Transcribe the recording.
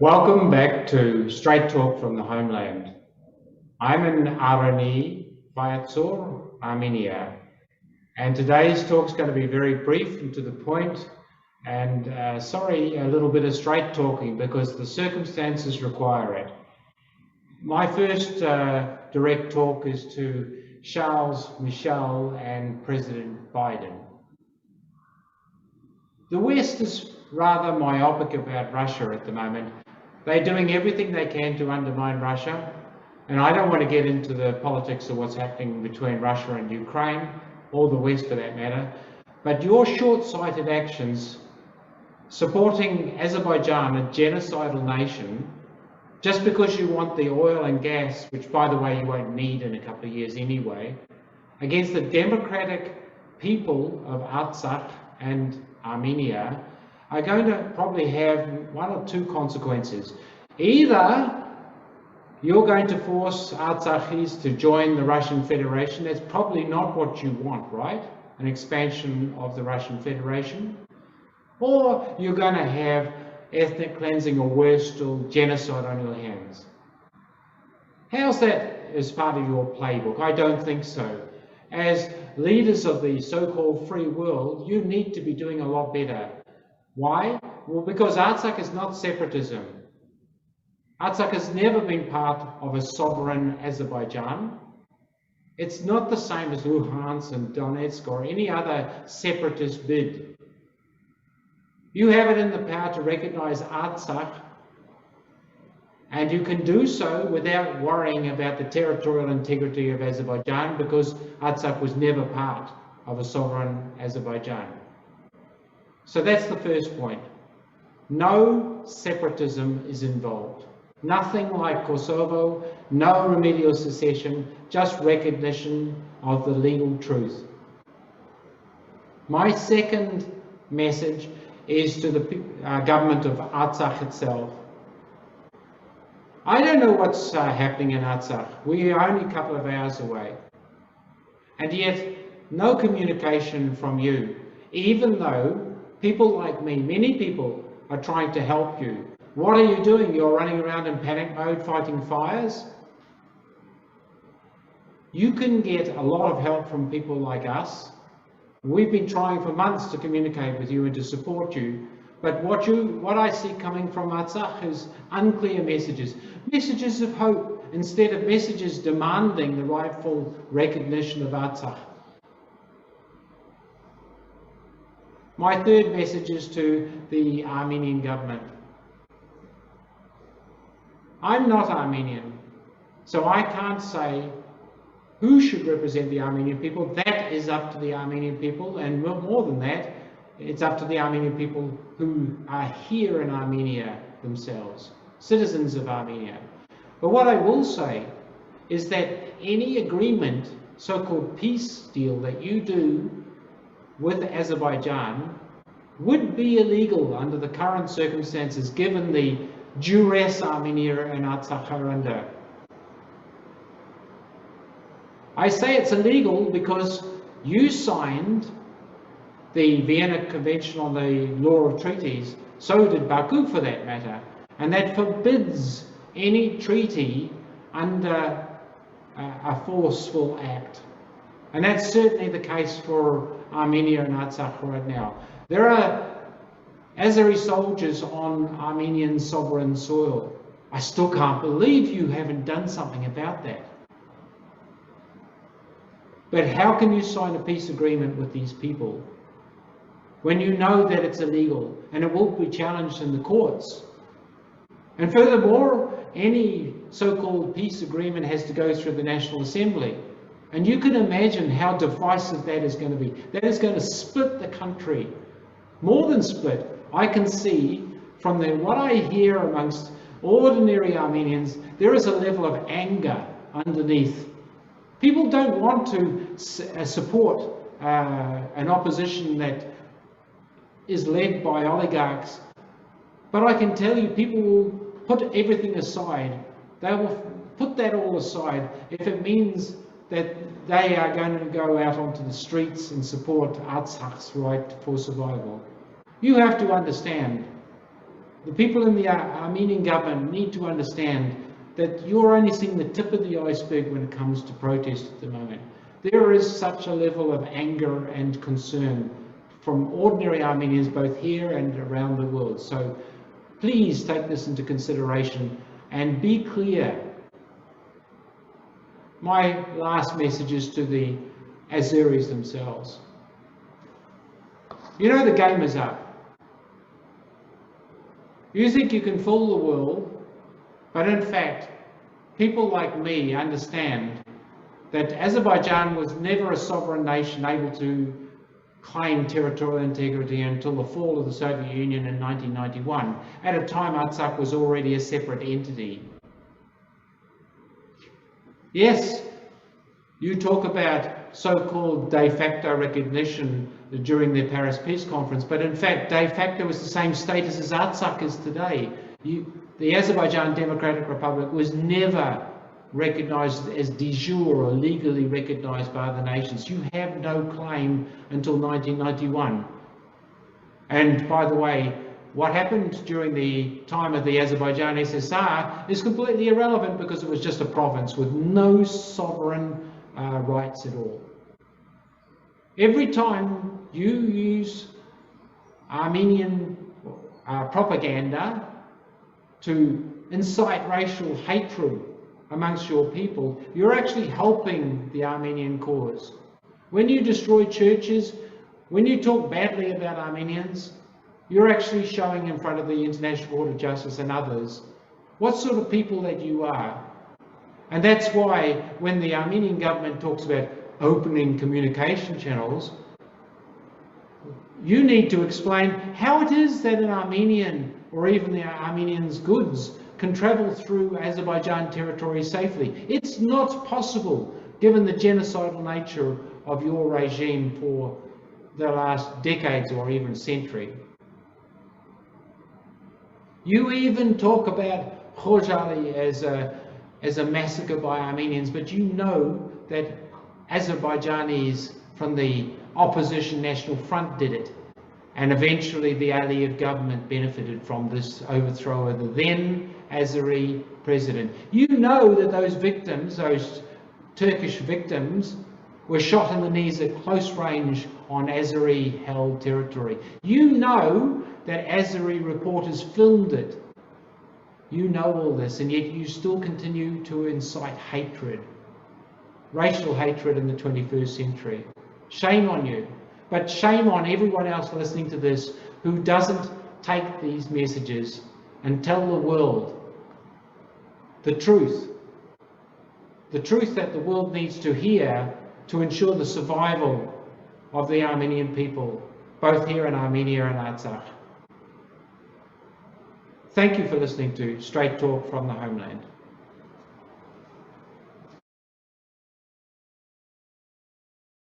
Welcome back to Straight Talk from the Homeland. I'm in Armenia, and today's talk is going to be very brief and to the point, and sorry, a little bit of straight talking because the circumstances require it. My first direct talk is to Charles Michel and President Biden. The West is rather myopic about Russia at the moment. They're doing everything they can to undermine Russia, and I don't want to get into the politics of what's happening between Russia and Ukraine, or the West for that matter, but your short-sighted actions supporting Azerbaijan, a genocidal nation, just because you want the oil and gas, which by the way you won't need in a couple of years anyway, against the democratic people of Artsakh and Armenia, are going to probably have one or two consequences. Either you're going to force Artsakhis to join the Russian Federation. That's probably not what you want, right? An expansion of the Russian Federation. Or you're going to have ethnic cleansing or worse still, genocide on your hands. How's that as part of your playbook? I don't think so. As leaders of the so-called free world, you need to be doing a lot better. Why? Well, because Artsakh is not separatism. Artsakh has never been part of a sovereign Azerbaijan. It's not the same as Luhansk and Donetsk or any other separatist bid. You have it in the power to recognize Artsakh, and you can do so without worrying about the territorial integrity of Azerbaijan because Artsakh was never part of a sovereign Azerbaijan. So that's the first point. No separatism is involved. Nothing like Kosovo, no remedial secession, just recognition of the legal truth. My second message is to the government of Artsakh itself. I don't know what's happening in Artsakh. We are only a couple of hours away. And yet, no communication from you, even though people like me, many people are trying to help you. What are you doing? You're running around in panic mode fighting fires? You can get a lot of help from people like us. We've been trying for months to communicate with you and to support you. But what I see coming from Artsakh is unclear messages. Messages of hope instead of messages demanding the rightful recognition of Artsakh. My third message is to the Armenian government. I'm not Armenian, so I can't say who should represent the Armenian people. That is up to the Armenian people, and more than that, it's up to the Armenian people who are here in Armenia themselves, citizens of Armenia. But what I will say is that any agreement, so-called peace deal that you do with Azerbaijan would be illegal under the current circumstances given the duress Armenia and Artsakh are under. I say it's illegal because you signed the Vienna Convention on the Law of Treaties, so did Baku for that matter, and that forbids any treaty under a forceful act. And that's certainly the case for Armenia and Artsakh right now. There are Azeri soldiers on Armenian sovereign soil. I still can't believe you haven't done something about that. But how can you sign a peace agreement with these people when you know that it's illegal and it will be challenged in the courts? And furthermore, any so-called peace agreement has to go through the National Assembly. And you can imagine how divisive that is going to be. That is going to split the country. More than split. I can see from what I hear amongst ordinary Armenians, there is a level of anger underneath. People don't want to support an opposition that is led by oligarchs. But I can tell you, people will put everything aside. They will put that all aside if it means that they are going to go out onto the streets and support Artsakh's right for survival. You have to understand The people in the Armenian government need to understand that you're only seeing the tip of the iceberg when it comes to protest at the moment. There is such a level of anger and concern from ordinary Armenians both here and around the world. So please take this into consideration and be clear. My last message is to the Azeris themselves. You know the game is up. You think you can fool the world, but in fact, people like me understand that Azerbaijan was never a sovereign nation able to claim territorial integrity until the fall of the Soviet Union in 1991. At a time, Artsakh was already a separate entity. Yes, you talk about so-called de facto recognition during the Paris Peace Conference, but in fact, de facto is the same status as Artsakh is today. The Azerbaijan Democratic Republic was never recognized as de jure or legally recognized by other nations. You have no claim until 1991. And by the way, what happened during the time of the Azerbaijan SSR is completely irrelevant because it was just a province with no sovereign rights at all. Every time you use Armenian propaganda to incite racial hatred amongst your people, you're actually helping the Armenian cause. When you destroy churches, when you talk badly about Armenians, you're actually showing in front of the International Court of Justice and others what sort of people that you are. And that's why when the Armenian government talks about opening communication channels, you need to explain how it is that an Armenian or even the Armenians' goods can travel through Azerbaijan territory safely. It's not possible, given the genocidal nature of your regime for the last decades or even century. You even talk about Khojali as a massacre by Armenians, but you know that Azerbaijanis from the opposition National Front did it. And eventually the Aliyev government benefited from this overthrow of the then Azeri president. You know that those victims, those Turkish victims, were shot in the knees at close range on Azeri-held territory. You know that Azeri reporters filmed it. You know all this, and yet you still continue to incite hatred, racial hatred in the 21st century. Shame on you. But shame on everyone else listening to this who doesn't take these messages and tell the world the truth that the world needs to hear to ensure the survival of the Armenian people, both here in Armenia and Artsakh. Thank you for listening to Straight Talk from the Homeland.